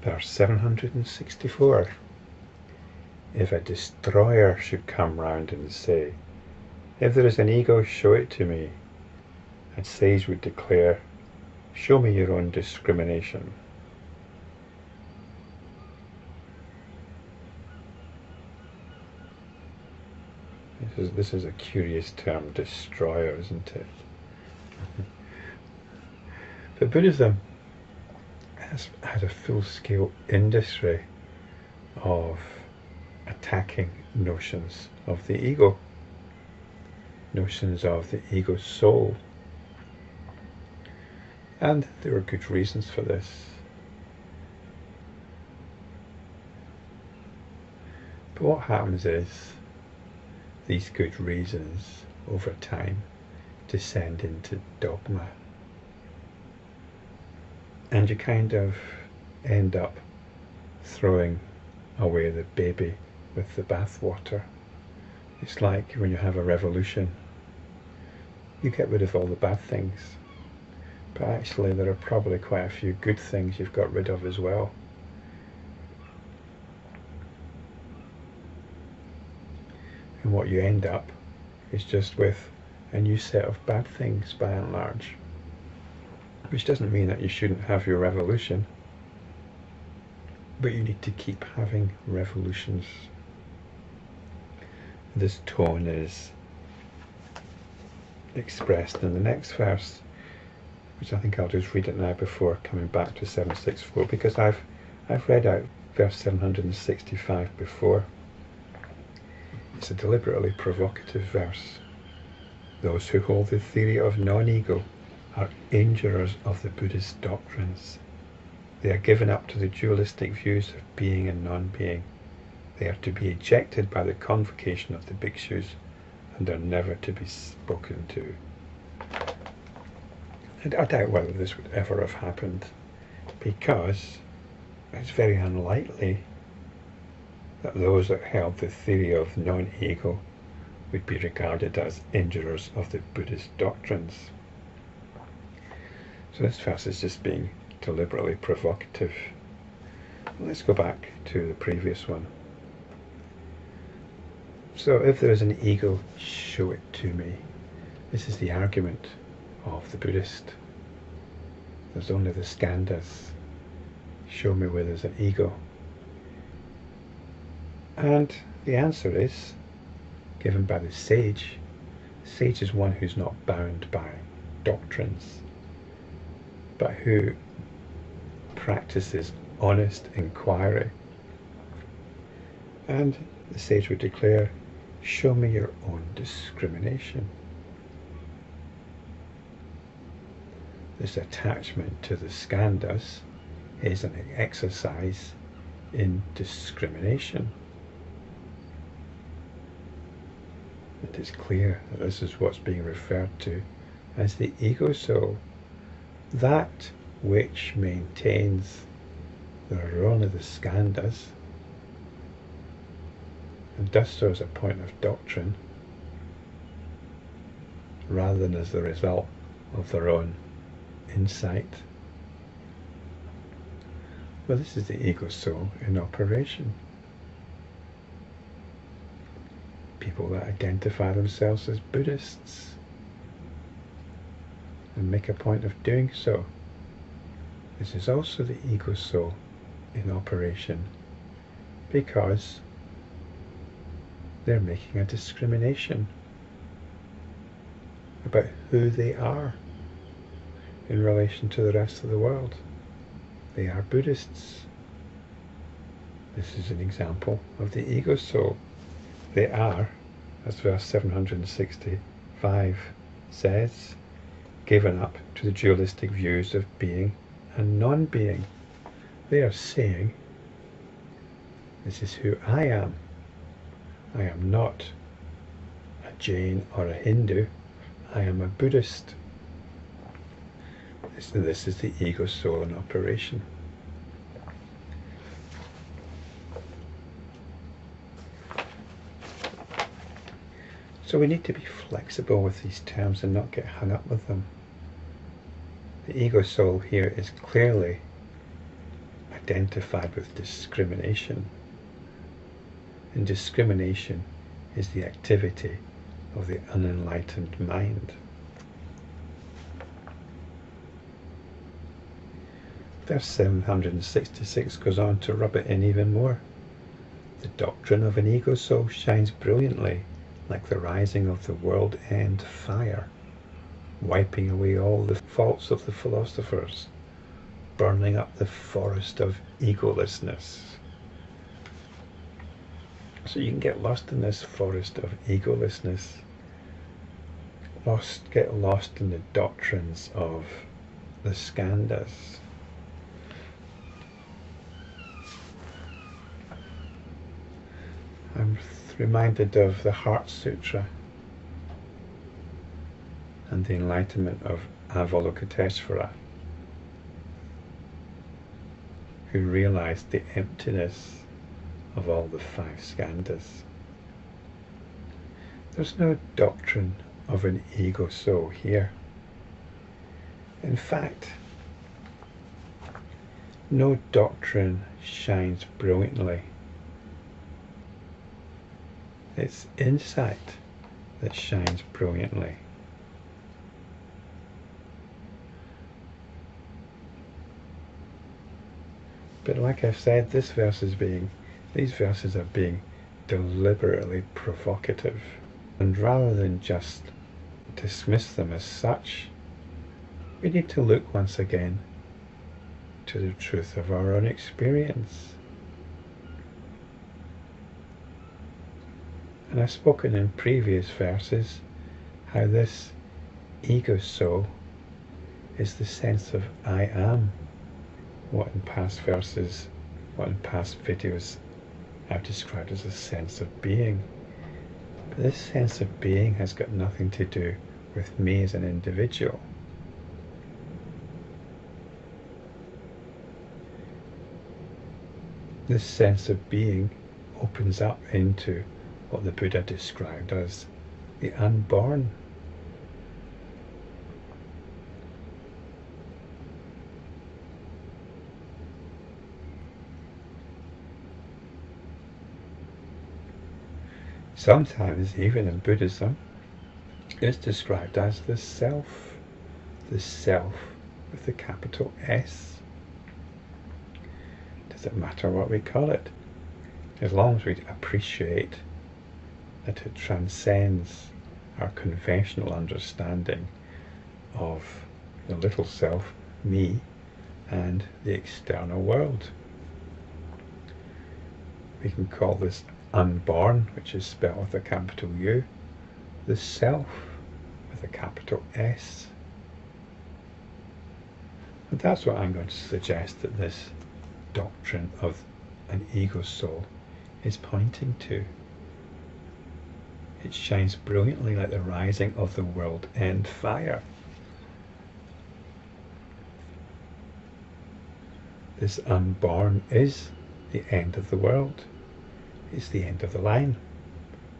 Verse 764. If a destroyer should come round and say, if there is an ego, show it to me, and sage would declare, show me your own discrimination. This is a curious term, destroyer, isn't it? But Buddhism has had a full-scale industry of attacking notions of the ego, notions of the ego soul. And there are good reasons for this. But what happens is, these good reasons over time descend into dogma. And you kind of end up throwing away the baby with the bathwater. It's like when you have a revolution. You get rid of all the bad things, but actually there are probably quite a few good things you've got rid of as well. And what you end up is just with a new set of bad things by and large. Which doesn't mean that you shouldn't have your revolution, but you need to keep having revolutions. This tone is expressed in the next verse, which I think I'll just read it now before coming back to 764, because I've read out verse 765 before. It's a deliberately provocative verse. Those who hold the theory of non-ego are injurers of the Buddhist doctrines. They are given up to the dualistic views of being and non-being. They are to be ejected by the convocation of the Bhikshus and are never to be spoken to. And I doubt whether this would ever have happened, because it's very unlikely that those that held the theory of non-ego would be regarded as injurers of the Buddhist doctrines. So this verse is just being deliberately provocative. Let's go back to the previous one. So if there is an ego, show it to me. This is the argument of the Buddhist. There's only the skandhas. Show me where there's an ego. And the answer is given by the sage. The sage is one who's not bound by doctrines, but who practices honest inquiry. And the sage would declare, show me your own discrimination. This attachment to the skandhas is an exercise in discrimination. It is clear that this is what's being referred to as the ego soul, that which maintains there are only the skandhas and does so as a point of doctrine rather than as the result of their own insight. Well, this is the ego soul in operation. People that identify themselves as Buddhists and make a point of doing so. This is also the ego soul in operation, because they're making a discrimination about who they are in relation to the rest of the world. They are Buddhists. This is an example of the ego soul. They are, as verse 765 says, given up to the dualistic views of being and non-being. They are saying, this is who I am. I am not a Jain or a Hindu. I am a Buddhist. This is the ego soul in operation. So we need to be flexible with these terms and not get hung up with them. The ego soul here is clearly identified with discrimination. And discrimination is the activity of the unenlightened mind. Verse 766 goes on to rub it in even more. The doctrine of an ego soul shines brilliantly like the rising of the world-end fire, wiping away all the faults of the philosophers, burning up the forest of egolessness. So you can get lost in this forest of egolessness, get lost in the doctrines of the skandhas. I'm reminded of the Heart Sutra and the enlightenment of Avalokiteshvara, who realized the emptiness of all the 5 skandhas. There's no doctrine of an ego soul here. In fact, no doctrine shines brilliantly. It's insight that shines brilliantly. But like I've said, these verses are being deliberately provocative. And rather than just dismiss them as such, we need to look once again to the truth of our own experience. And I've spoken in previous verses how this ego soul is the sense of I am, what in past videos I've described as a sense of being. But this sense of being has got nothing to do with me as an individual. This sense of being opens up into what the Buddha described as the unborn. Sometimes, even in Buddhism, it's described as the self with the capital S. Doesn't matter what we call it, as long as we appreciate that it transcends our conventional understanding of the little self, me, and the external world. We can call this unborn, which is spelled with a capital U, the self with a capital S. And that's what I'm going to suggest that this doctrine of an ego soul is pointing to. It shines brilliantly like the rising of the world-end fire. This unborn is the end of the world. It's the end of the line.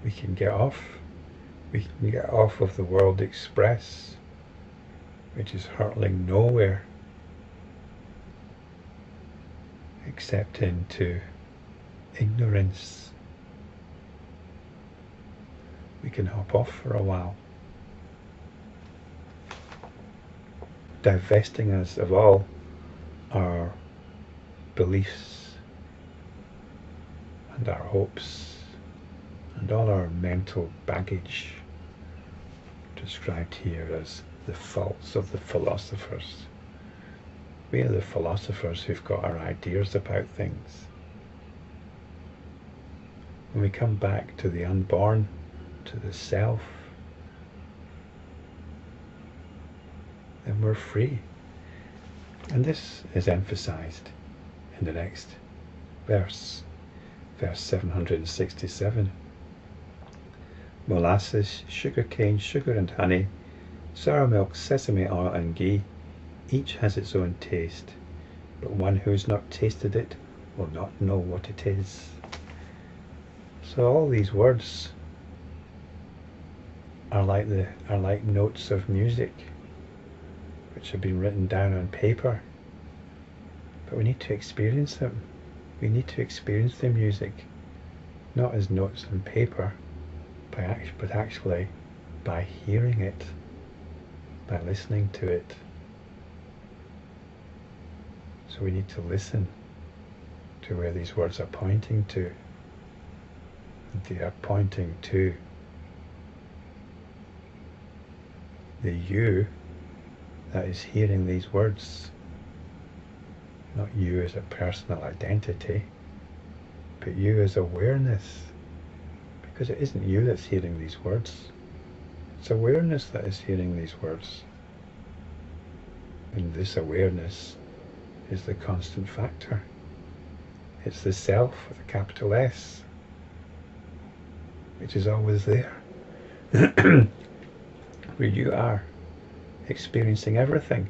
We can get off. We can get off of the world express, which is hurtling nowhere except into ignorance. We can hop off for a while, divesting us of all our beliefs and our hopes and all our mental baggage, described here as the faults of the philosophers. We are the philosophers who've got our ideas about things. When we come back to the unborn, to the self, then we're free. And this is emphasized in the next verse, verse 767. Molasses, sugarcane, sugar and honey, sour milk, sesame oil and ghee, each has its own taste, but one who has not tasted it will not know what it is. So all these words are like notes of music which have been written down on paper, But we need to experience them. We need to experience the music, not as notes on paper, but actually by hearing it, by listening to it. So we need to listen to where these words are pointing to. And they are pointing to the you that is hearing these words. Not you as a personal identity, but you as awareness. Because it isn't you that's hearing these words. It's awareness that is hearing these words. And this awareness is the constant factor. It's the self with a capital S, which is always there. Where you are experiencing everything.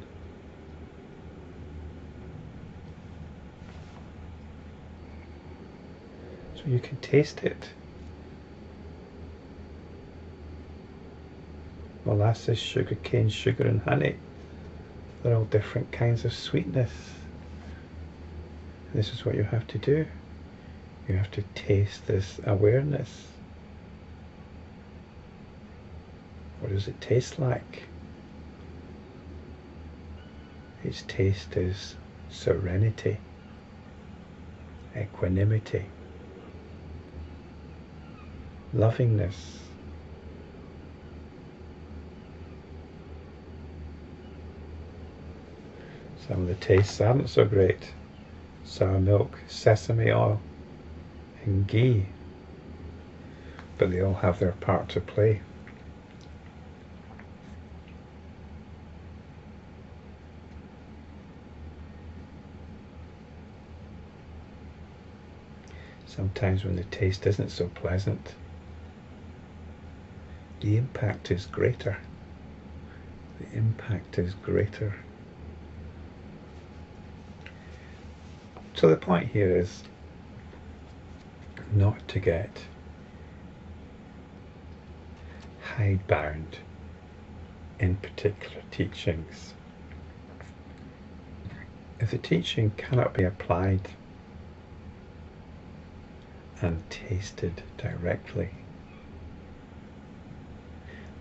So you can taste it. Molasses, sugar cane, sugar and honey. They're all different kinds of sweetness. This is what you have to do. You have to taste this awareness. What does it taste like? Its taste is serenity, equanimity, lovingness. Some of the tastes aren't so great. Sour milk, sesame oil, and ghee. But they all have their part to play. Sometimes when the taste isn't so pleasant, the impact is greater. The impact is greater. So the point here is not to get hidebound in particular teachings. If the teaching cannot be applied and tasted directly,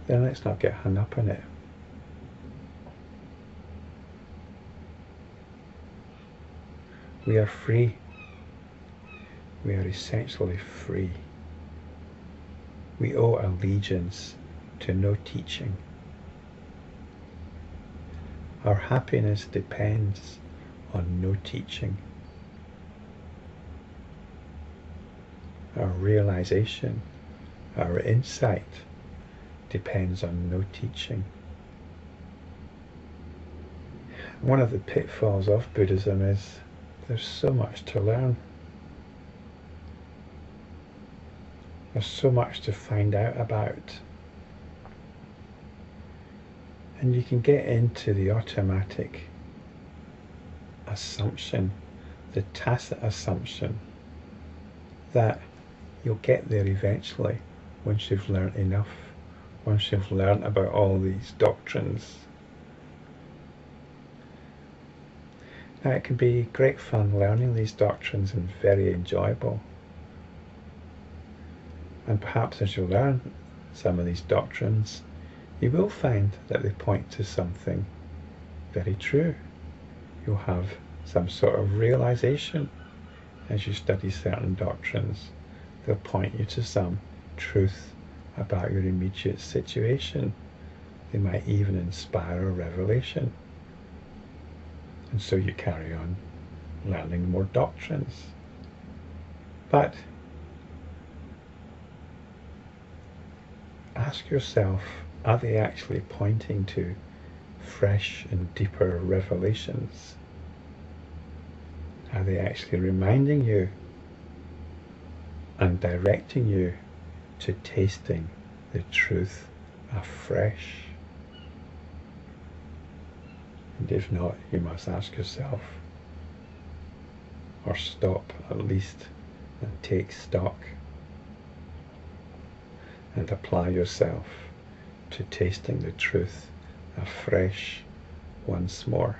then let's not get hung up on it. We are free. We are essentially free. We owe allegiance to no teaching. Our happiness depends on no teaching. Our realization, our insight depends on no teaching. One of the pitfalls of Buddhism is there's so much to learn. There's so much to find out about. And you can get into the automatic assumption, the tacit assumption, that you'll get there eventually once you've learnt enough, once you've learnt about all these doctrines. Now it can be great fun learning these doctrines and very enjoyable. And perhaps as you learn some of these doctrines, you will find that they point to something very true. You'll have some sort of realization as you study certain doctrines. They'll point you to some truth about your immediate situation. They might even inspire a revelation. And so you carry on learning more doctrines. But ask yourself, are they actually pointing to fresh and deeper revelations? Are they actually reminding you and directing you to tasting the truth afresh? And if not, you must ask yourself, or stop at least and take stock and apply yourself to tasting the truth afresh once more.